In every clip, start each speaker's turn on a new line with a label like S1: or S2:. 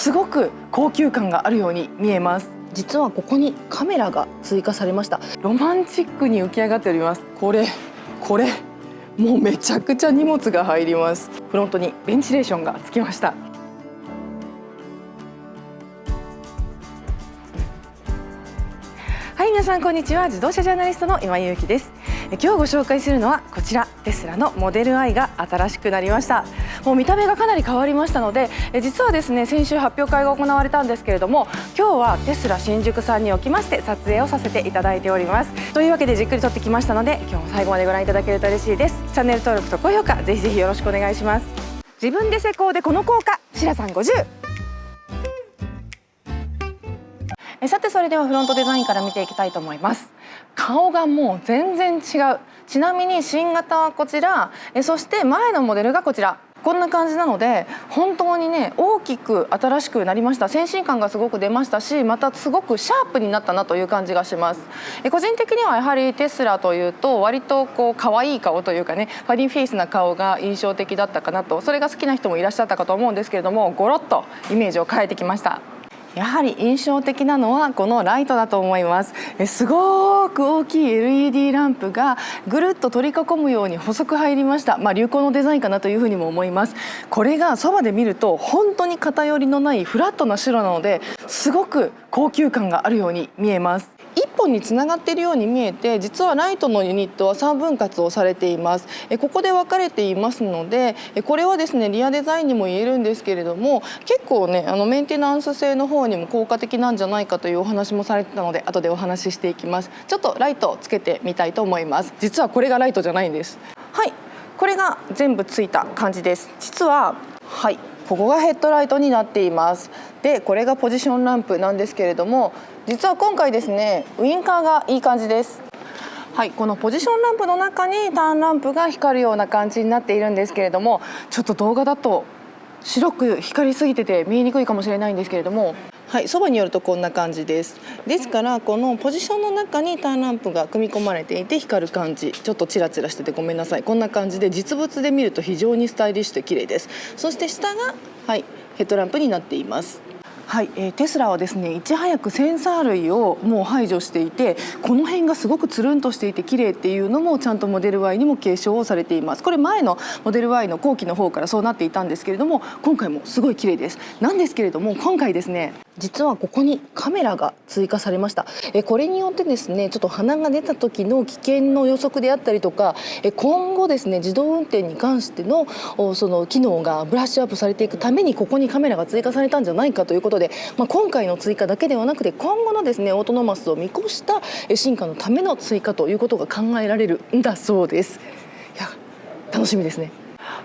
S1: すごく高級感があるように見えます。実はここにカメラが追加されました。ロマンチックに浮き上がっております。これもうめちゃくちゃ荷物が入ります。フロントにベンチレーションがつきました。はい、皆さんこんにちは。自動車ジャーナリストの今井裕樹です。今日ご紹介するのはこちら、テスラのモデル Y が新しくなりました。もう見た目がかなり変わりましたので、実はですね、先週発表会が行われたんですけれども、今日はテスラ新宿さんにおきまして撮影をさせていただいております。というわけでじっくり撮ってきましたので、今日も最後までご覧いただけると嬉しいです。チャンネル登録と高評価ぜひぜひよろしくお願いします。自分で施工でこの効果、シラさん50。さてそれではフロントデザインから見ていきたいと思います。顔がもう全然違う。ちなみに新型はこちら、そして前のモデルがこちら、こんな感じなので本当にね、大きく新しくなりました。先進感がすごく出ましたし、またすごくシャープになったなという感じがします。個人的にはやはりテスラというと割とこう可愛い顔というかね、ファニーフェイスな顔が印象的だったかなと、それが好きな人もいらっしゃったかと思うんですけれども、ゴロッとイメージを変えてきました。やはり印象的なのはこのライトだと思います。すごく大きい LED ランプがぐるっと取り囲むように細く入りました。流行のデザインかなというふうにも思います。これがそばで見ると本当に偏りのないフラットな白なので、すごく高級感があるように見えます。1本につながっているように見えて、実はライトのユニットは3分割をされています。ここで分かれていますので、これはですねリアデザインにも言えるんですけれども、結構ねメンテナンス性の方にも効果的なんじゃないかというお話もされてたので、後でお話ししていきます。ちょっとライトをつけてみたいと思います。実はこれがライトじゃないんです。はい、これが全部ついた感じです。実はここがヘッドライトになっています。でこれがポジションランプなんですけれども、実は今回ですねウインカーがいい感じです。このポジションランプの中にターンランプが光るような感じになっているんですけれども、ちょっと動画だと白く光りすぎてて見えにくいかもしれないんですけれども、そばによるとこんな感じです。ですからこのポジションの中にターンランプが組み込まれていて光る感じ、ちょっとチラチラしててごめんなさい。こんな感じで実物で見ると非常にスタイリッシュで綺麗です。そして下がヘッドランプになっています。テスラはですねいち早くセンサー類をもう排除していて、この辺がすごくつるんとしていて綺麗っていうのもちゃんとモデル Y にも継承をされています。これ前のモデル Y の後期の方からそうなっていたんですけれども、今回もすごい綺麗です。なんですけれども、今回ですね実はここにカメラが追加されました。これによってですねちょっと鼻が出た時の危険の予測であったりとか、今後ですね自動運転に関してのその機能がブラッシュアップされていくためにここにカメラが追加されたんじゃないかということで、今回の追加だけではなくて今後のですねオートノマスを見越した進化のための追加ということが考えられるんだそうです。いや楽しみですね。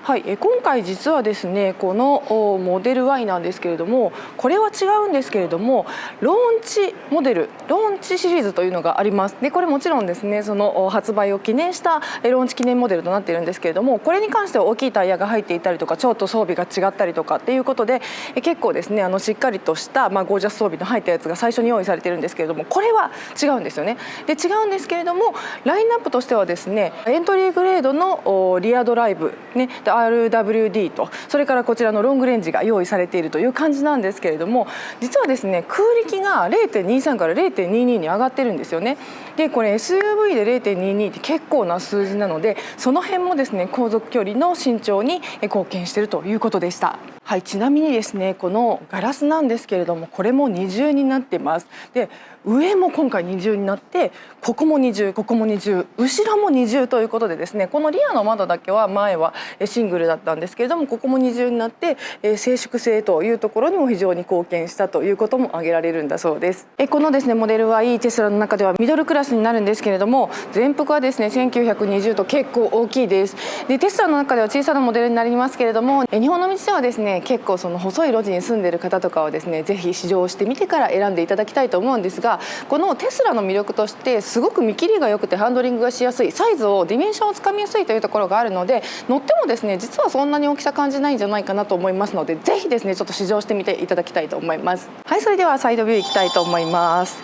S1: 今回実はですねこのモデル Y なんですけれども、これは違うんですけれどもローンチモデル、ローンチシリーズというのがあります。でこれもちろんですねその発売を記念したローンチ記念モデルとなっているんですけれども、これに関しては大きいタイヤが入っていたりとかちょっと装備が違ったりとかっていうことで結構ですねしっかりとしたゴージャス装備の入ったやつが最初に用意されているんですけれども、これは違うんですよね。で違うんですけれどもラインナップとしてはですねエントリーグレードのリアドライブね、RWD とそれからこちらのロングレンジが用意されているという感じなんですけれども、実はですね空力が 0.23 から 0.22 に上がってるんですよね。でこれ SUV で 0.22 って結構な数字なので、その辺もですね航続距離の伸長に貢献しているということでした。ちなみにですねこのガラスなんですけれども、これも二重になってます。で上も今回二重になって、ここも二重、ここも二重、後ろも二重ということでですね、このリアの窓だけは前はシングルだったんですけれども、ここも二重になって静粛性というところにも非常に貢献したということも挙げられるんだそうです。このですねモデル Y テスラの中ではミドルクラスになるんですけれども、全幅はですね1920と結構大きいです。でテスラの中では小さなモデルになりますけれども、日本の道ではですね結構その細い路地に住んでいる方とかはですねぜひ試乗してみてから選んでいただきたいと思うんですが、このテスラの魅力としてすごく見切りが良くてハンドリングがしやすい、サイズをディメンションをつかみやすいというところがあるので、乗ってもですね実はそんなに大きさ感じないんじゃないかなと思いますので、ぜひですねちょっと試乗してみていただきたいと思います。それではサイドビューいきたいと思います。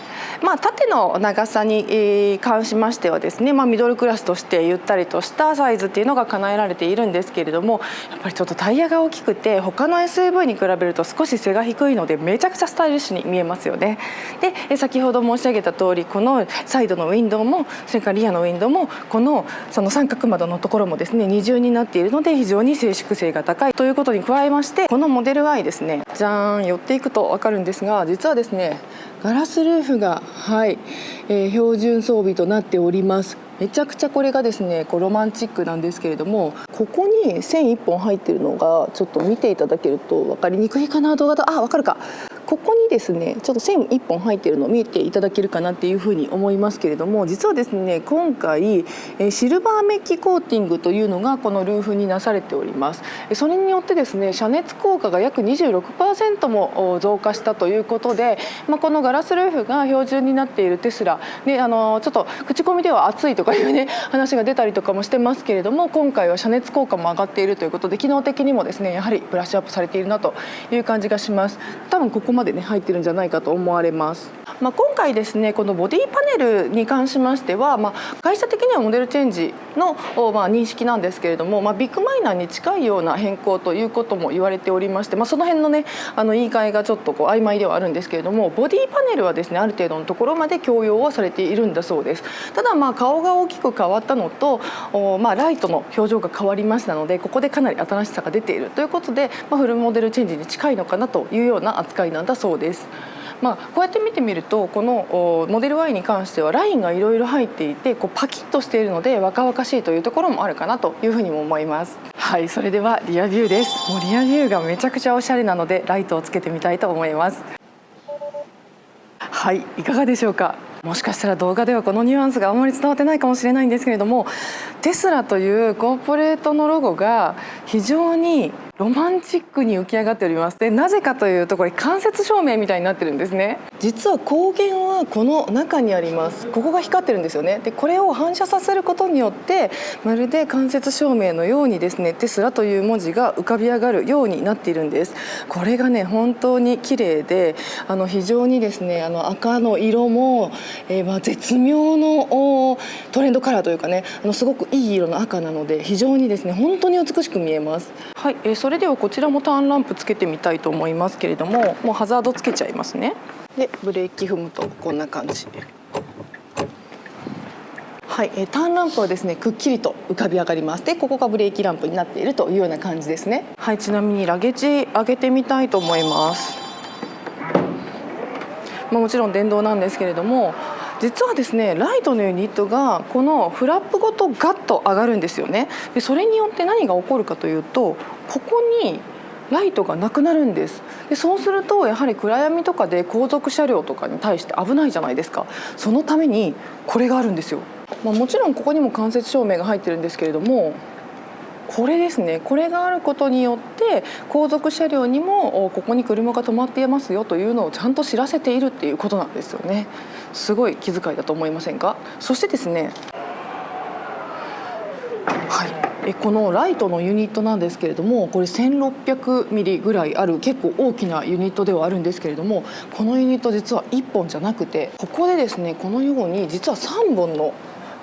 S1: 縦の長さに関しましてはですね、ミドルクラスとしてゆったりとしたサイズっていうのが叶えられているんですけれども、やっぱりちょっとタイヤが大きくて他の SUV に比べると少し背が低いのでめちゃくちゃスタイリッシュに見えますよね。で先ほど申し上げた通り、このサイドのウィンドウもそれからリアのウィンドウもその三角窓のところもですね二重になっているので非常に静粛性が高いということに加えまして、このモデル Y ですね、じゃーん、寄っていくと分かるんですが、実はですねガラスルーフが、標準装備となっております。めちゃくちゃこれがですねロマンチックなんですけれども、ここに線1本入ってるのがちょっと見ていただけると分かりにくいかな。動画だ、分かるか。ここにですねちょっと線1本入っているのを見ていただけるかなっていうふうに思いますけれども、実はですね今回シルバーメッキコーティングというのがこのルーフになされております。それによってですね遮熱効果が約 26% も増加したということで、このガラスルーフが標準になっているテスラで、ちょっと口コミでは暑いとかいうね話が出たりとかもしてますけれども、今回は遮熱効果も上がっているということで、機能的にもですねやはりブラッシュアップされているなという感じがします。多分ここまでね入ってるんじゃないかと思われます。今回ですねこのボディパネルに関しましては、会社的にはモデルチェンジの、認識なんですけれども、ビッグマイナーに近いような変更ということも言われておりまして、その辺のね言い換えがちょっと曖昧ではあるんですけれども、ボディパネルはですねある程度のところまで共用はされているんだそうです。ただ顔が大きく変わったのと、ライトの表情が変わりましたので、ここでかなり新しさが出ているということで、フルモデルチェンジに近いのかなというような扱いなんだそうです。こうやって見てみると、このモデル Y に関してはラインがいろいろ入っていてパキッとしているので若々しいというところもあるかなというふうにも思います。それではリアビューです。もうリアビューがめちゃくちゃおしゃれなのでライトをつけてみたいと思います。いかがでしょうか。もしかしたら動画ではこのニュアンスがあまり伝わってないかもしれないんですけれども、テスラというコーポレートのロゴが非常にロマンチックに浮き上がっております。でなぜかというと、これ間接照明みたいになってるんですね。実は光源はこの中にあります。ここが光ってるんですよね。でこれを反射させることによってまるで間接照明のようにですねテスラという文字が浮かび上がるようになっているんです。これがね本当に綺麗で、非常にですね赤の色も、絶妙のトレンドカラーというかねすごくいい色の赤なので非常にですね本当に美しく見えます。それではこちらもターンランプつけてみたいと思いますけれども、もうハザードつけちゃいますね。でブレーキ踏むとこんな感じ。ターンランプはですねくっきりと浮かび上がります。でここがブレーキランプになっているというような感じですね。ちなみにラゲッジ上げてみたいと思います。もちろん電動なんですけれども、実はですねライトのユニットがこのフラップごとガッと上がるんですよね。でそれによって何が起こるかというと、ここにライトがなくなるんです。でそうするとやはり暗闇とかで後続車両とかに対して危ないじゃないですか。そのためにこれがあるんですよ。もちろんここにも間接照明が入ってるんですけれども、これですね、これがあることによって後続車両にもここに車が止まっていますよというのをちゃんと知らせているっていうことなんですよね。すごい気遣いだと思いませんか。そしてですね、このライトのユニットなんですけれども、これ1600ミリぐらいある結構大きなユニットではあるんですけれども、このユニット実は1本じゃなくて、ここでですねこのように実は3本の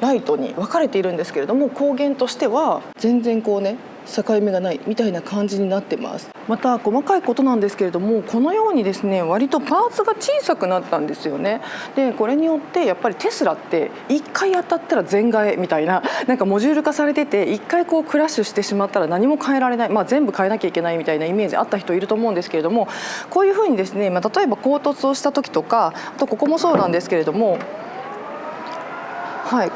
S1: ライトに分かれているんですけれども、光源としては全然こうね境目がないみたいな感じになってます。また細かいことなんですけれども、このようにですね割とパーツが小さくなったんですよね。でこれによってやっぱりテスラって1回当たったら全替えみたいな、なんかモジュール化されてて1回こうクラッシュしてしまったら何も変えられない、全部変えなきゃいけないみたいなイメージあった人いると思うんですけれども、こういうふうにですね、例えば衝突をした時とか、あとここもそうなんですけれども、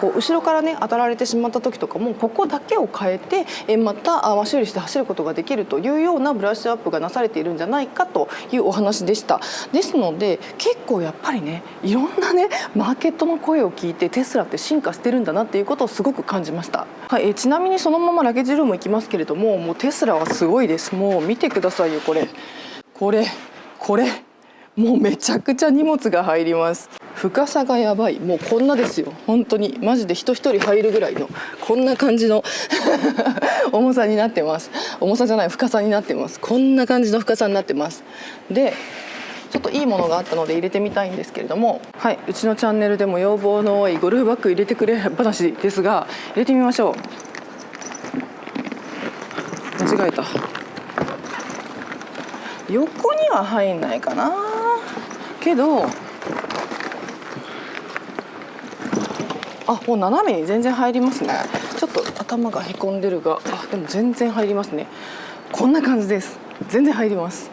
S1: こう後ろからね当たられてしまった時とかもここだけを変えてまた修理して走ることができるというようなブラッシュアップがなされているんじゃないかというお話でした。ですので結構やっぱりねいろんなねマーケットの声を聞いてテスラって進化してるんだなっていうことをすごく感じました。ちなみにそのままラゲッジルーム行きますけれども、もうテスラはすごいです。もう見てくださいよ、これもうめちゃくちゃ荷物が入ります。深さがやばい。もうこんなですよ、本当にマジで人一人入るぐらいのこんな感じの重さになってます。重さじゃない、深さになってます。こんな感じの深さになってます。でちょっといいものがあったので入れてみたいんですけれども、はい、うちのチャンネルでも要望の多いゴルフバッグ入れてくれ話ですが、入れてみましょう。間違えた。横には入んないかなけど、もう斜めに全然入りますね。ちょっと頭がへこんでるが、でも全然入りますね。こんな感じです。全然入ります。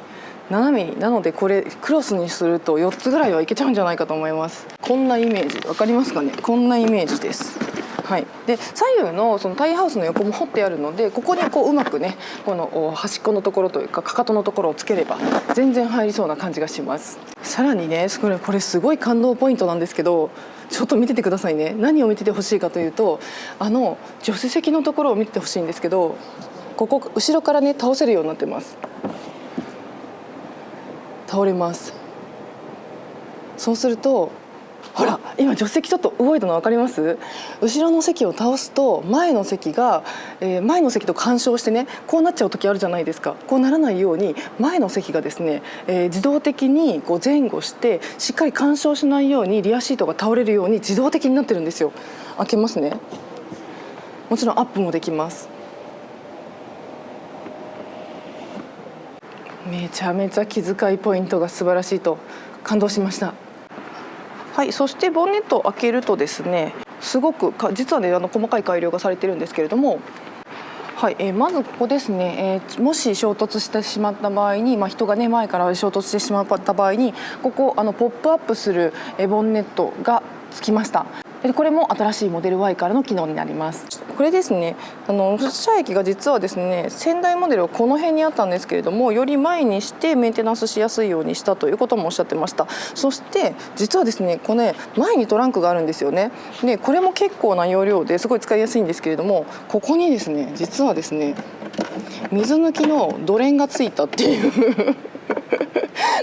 S1: 斜めに。なのでこれクロスにすると4つぐらいはいけちゃうんじゃないかと思います。こんなイメージ分かりますかね。こんなイメージです。はい、で左右のそのタイハウスの横も掘ってあるので、ここにこううまくね、この端っこのところというかかかとのところをつければ全然入りそうな感じがします。さらにね、これすごい感動ポイントなんですけど、ちょっと見ててくださいね。何を見ててほしいかというと、助手席のところを見ててほしいんですけど、ここ後ろからね倒せるようになってます。倒れます。そうするとほら、今助手席ちょっと動いたの分かります？後ろの席を倒すと前の席が、前の席と干渉してね、こうなっちゃう時あるじゃないですか。こうならないように前の席がですね、自動的にこう前後してしっかり干渉しないようにリアシートが倒れるように自動的になってるんですよ。開けますね。もちろんアップもできます。めちゃめちゃ気遣いポイントが素晴らしいと感動しました。はい、そしてボンネットを開けるとですね、すごく実はね細かい改良がされてるんですけれども、はい、まずここですね、もし衝突してしまった場合に、人がね前から衝突してしまった場合に、ここポップアップするボンネットがつきました。でこれも新しいモデル Y からの機能になります。これですね、発射液が実はですね、先代モデルはこの辺にあったんですけれども、より前にしてメンテナンスしやすいようにしたということもおっしゃってました。そして実はですね、これ前にトランクがあるんですよね。でこれも結構な容量ですごい使いやすいんですけれども、ここにですね、実はですね、水抜きのドレンがついたっていう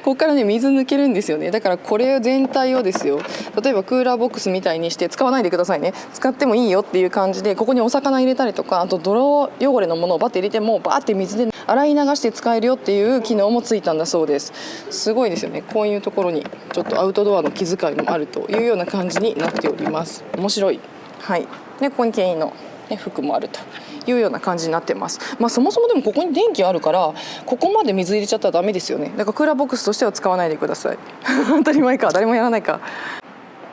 S1: ここからね水抜けるんですよね。だからこれ全体をですよ、例えばクーラーボックスみたいにして使わないでくださいね。使ってもいいよっていう感じで、ここにお魚入れたりとか、あと泥汚れのものをバッて入れてもバーって水で洗い流して使えるよっていう機能もついたんだそうです。すごいですよね。こういうところにちょっとアウトドアの気遣いもあるというような感じになっております。面白い。はい。でここに牽引の服もあるというような感じになってます。そもそもでもここに電気あるから、ここまで水入れちゃったらダメですよね。だからクーラーボックスとしては使わないでください。当たり前か、誰もやらないか。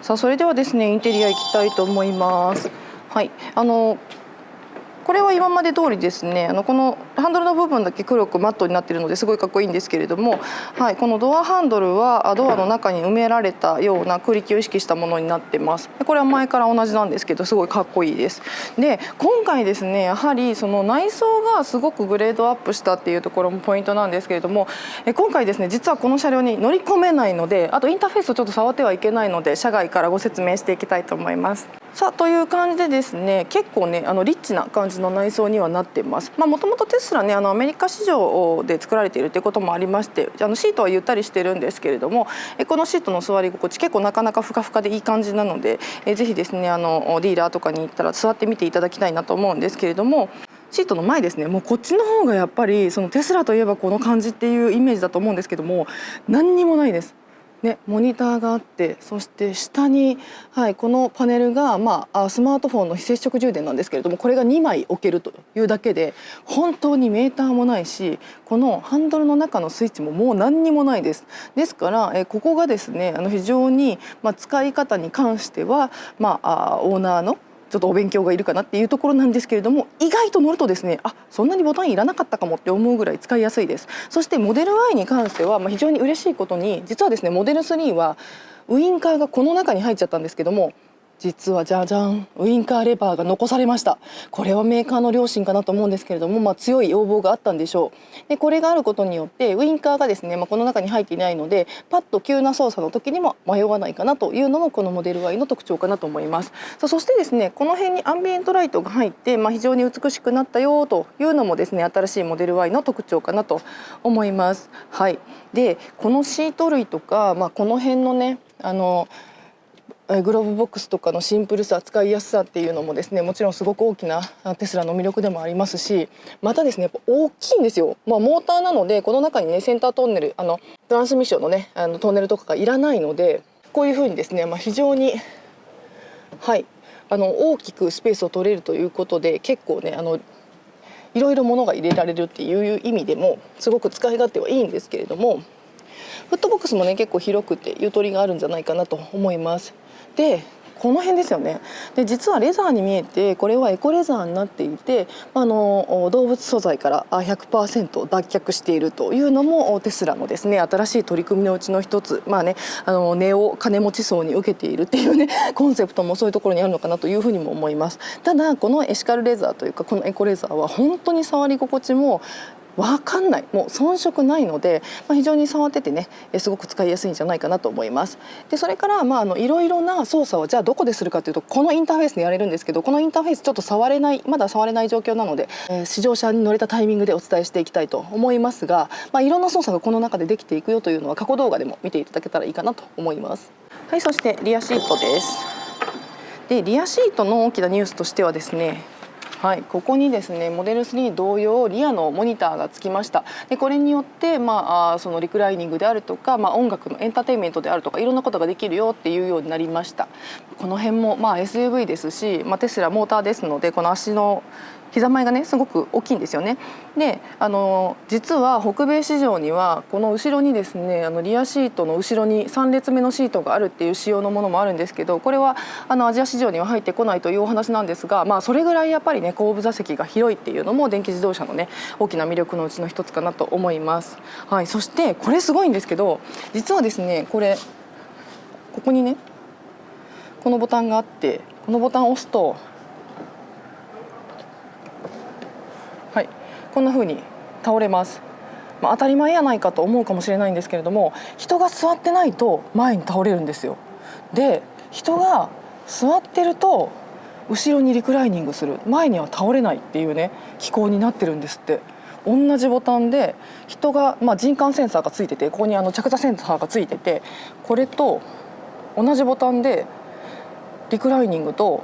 S1: さあそれではですね、インテリア行きたいと思います。はい、これは今まで通りですね、このハンドルの部分だけ黒くマットになっているのですごいかっこいいんですけれども、はい、このドアハンドルはドアの中に埋められたような空力を意識したものになってます。これは前から同じなんですけど、すごいかっこいいです。で今回ですね、やはりその内装がすごくグレードアップしたっていうところもポイントなんですけれども、今回ですね、実はこの車両に乗り込めないので、あとインターフェースをちょっと触ってはいけないので、車外からご説明していきたいと思います。さあという感じでですね、結構ねリッチな感じの内装にはなっています。もともとテスラね、アメリカ市場で作られているということもありまして、シートはゆったりしてるんですけれども、このシートの座り心地結構なかなかふかふかでいい感じなので、ぜひですねディーラーとかに行ったら座ってみていただきたいなと思うんですけれども、シートの前ですね、もうこっちの方がやっぱりそのテスラといえばこの感じっていうイメージだと思うんですけども、何にもないです。ね、モニターがあって、そして下に、はい、このパネルが、スマートフォンの非接触充電なんですけれども、これが2枚置けるというだけで本当にメーターもないし、このハンドルの中のスイッチももう何にもないです。ですからここがですね非常に、使い方に関しては、オーナーのちょっとお勉強がいるかなっていうところなんですけれども、意外と乗るとですね、そんなにボタンいらなかったかもって思うぐらい使いやすいです。そしてモデル Y に関しては、非常に嬉しいことに、実はですねモデル3はウインカーがこの中に入っちゃったんですけども、実はじゃじゃん、ウインカーレバーが残されました。これはメーカーの良心かなと思うんですけれども、強い要望があったんでしょう。でこれがあることによってウインカーがですね、この中に入っていないので、パッと急な操作の時にも迷わないかなというのもこのモデル Y の特徴かなと思います。そしてですね、この辺にアンビエントライトが入って、非常に美しくなったよというのもですね、新しいモデル Y の特徴かなと思います。はい、でこのシート類とか、この辺のねグローブボックスとかのシンプルさ、使いやすさっていうのもですね、もちろんすごく大きなテスラの魅力でもありますし、またですねやっぱ大きいんですよ。モーターなのでこの中にねセンタートンネルトランスミッションのねトンネルとかがいらないので、こういう風にですね、非常に大きくスペースを取れるということで、結構ねいろいろ物が入れられるっていう意味でもすごく使い勝手はいいんですけれども、フットボックスもね結構広くてゆとりがあるんじゃないかなと思います。でこの辺ですよね。で実はレザーに見えて、これはエコレザーになっていて、動物素材から100% 脱却しているというのもテスラのですね新しい取り組みのうちの一つ、値を金持ち層に受けているっていうねコンセプトもそういうところにあるのかなというふうにも思います。ただこのエシカルレザーというかこのエコレザーは本当に触り心地も分かんない、もう遜色ないので、非常に触っててねすごく使いやすいんじゃないかなと思います。でそれからいろいろな操作をじゃあどこでするかというと、このインターフェースでやれるんですけど、このインターフェースちょっとまだ触れない状況なので、試乗車に乗れたタイミングでお伝えしていきたいと思いますが、いろんな操作がこの中でできていくよというのは過去動画でも見ていただけたらいいかなと思います。はい、そしてリアシートです。でリアシートの大きなニュースとしてはですね、ここにですねモデル3同様リアのモニターがつきました。でこれによって、そのリクライニングであるとか、音楽のエンターテインメントであるとかいろんなことができるよっていうようになりました。この辺も、SUV ですし、テスラモーターですので、この足の膝前がねすごく大きいんですよね。で実は北米市場にはこの後ろにですねリアシートの後ろに3列目のシートがあるっていう仕様のものもあるんですけど、これはアジア市場には入ってこないというお話なんですが、それぐらいやっぱりね後部座席が広いっていうのも電気自動車のね大きな魅力のうちの一つかなと思います。そしてこれすごいんですけど、実はですねここにねこのボタンがあって、このボタンを押すとこんな風に倒れます。当たり前やないかと思うかもしれないんですけれども、人が座ってないと前に倒れるんですよ。で人が座ってると後ろにリクライニングする、前には倒れないっていうね機構になってるんですって。同じボタンで人が、人感センサーがついてて、ここに着座センサーがついてて、これと同じボタンでリクライニングと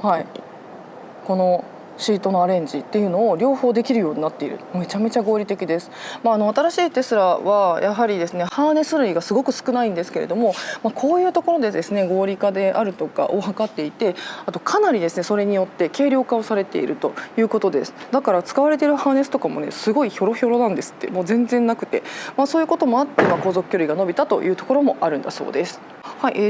S1: このシートのアレンジっていうのを両方できるようになっている。めちゃめちゃ合理的です。新しいテスラはやはりですねハーネス類がすごく少ないんですけれども、こういうところでですね合理化であるとかを図っていて、あとかなりですねそれによって軽量化をされているということです。だから使われているハーネスとかもねすごいひょろひょろなんですって。もう全然なくて、そういうこともあって、航続距離が伸びたというところもあるんだそうです。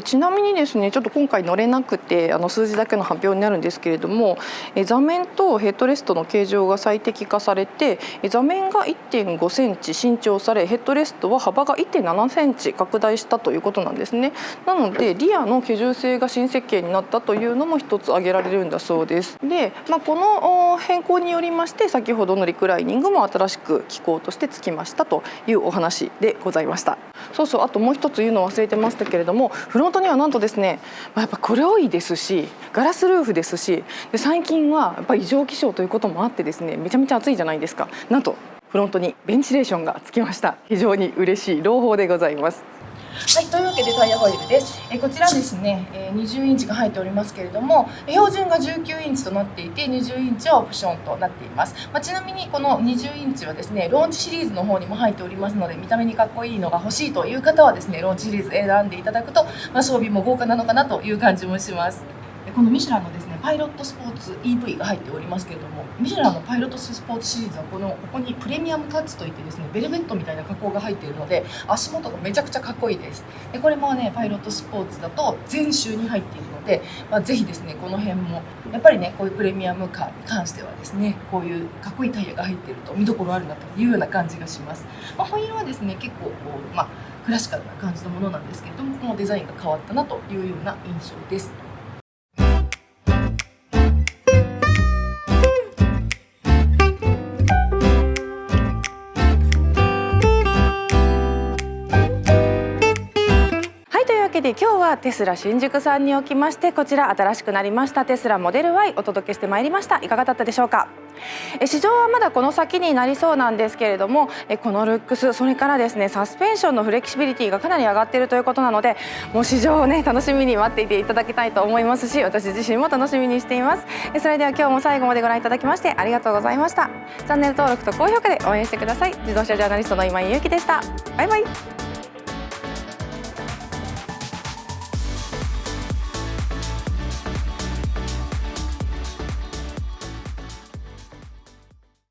S1: ちなみにですねちょっと今回乗れなくて数字だけの発表になるんですけれども、座面とヘッドレストの形状が最適化されて、座面が 1.5 センチ伸長され、ヘッドレストは幅が 1.7 センチ拡大したということなんですね。なのでリアの居住性が新設計になったというのも一つ挙げられるんだそうです。で、この変更によりまして先ほどのリクライニングも新しく機構としてつきましたというお話でございました。あともう一つ言うの忘れてましたけれども、フロントにはなんとですね、やっぱ黒いですしガラスルーフですし、で最近はやっぱり異常気象ということもあってですねめちゃめちゃ暑いじゃないですか。なんとフロントにベンチレーションがつきました。非常に嬉しい朗報でございます。というわけでタイヤホイールです。こちらですね、20インチが入っておりますけれども、標準が19インチとなっていて20インチはオプションとなっています。ちなみにこの20インチはですねローンチシリーズの方にも入っておりますので、見た目にかっこいいのが欲しいという方はですねローンチシリーズ選んでいただくと、装備も豪華なのかなという感じもします。このミシュランのですねパイロットスポーツ EV が入っておりますけれども、ミシュランのパイロットスポーツシリーズはここにプレミアムタッチといってですねベルベットみたいな加工が入っているので足元がめちゃくちゃかっこいいです。でこれもねパイロットスポーツだと全周に入っているので、ぜひですねこの辺もやっぱりねこういうプレミアムカーに関してはですねこういうかっこいいタイヤが入っていると見どころあるなというような感じがします。ホイールはですね結構クラシカルな感じのものなんですけれども、このデザインが変わったなというような印象です。で今日はテスラ新宿さんにおきまして、こちら新しくなりましたテスラモデル Y お届けしてまいりました。いかがだったでしょうか。市場はまだこの先になりそうなんですけれども、このルックス、それからですねサスペンションのフレキシビリティがかなり上がっているということなので、もう市場をね楽しみに待っていていただきたいと思いますし、私自身も楽しみにしています。それでは今日も最後までご覧いただきましてありがとうございました。チャンネル登録と高評価で応援してください。自動車ジャーナリストの今井ゆうきでした。バイバイ。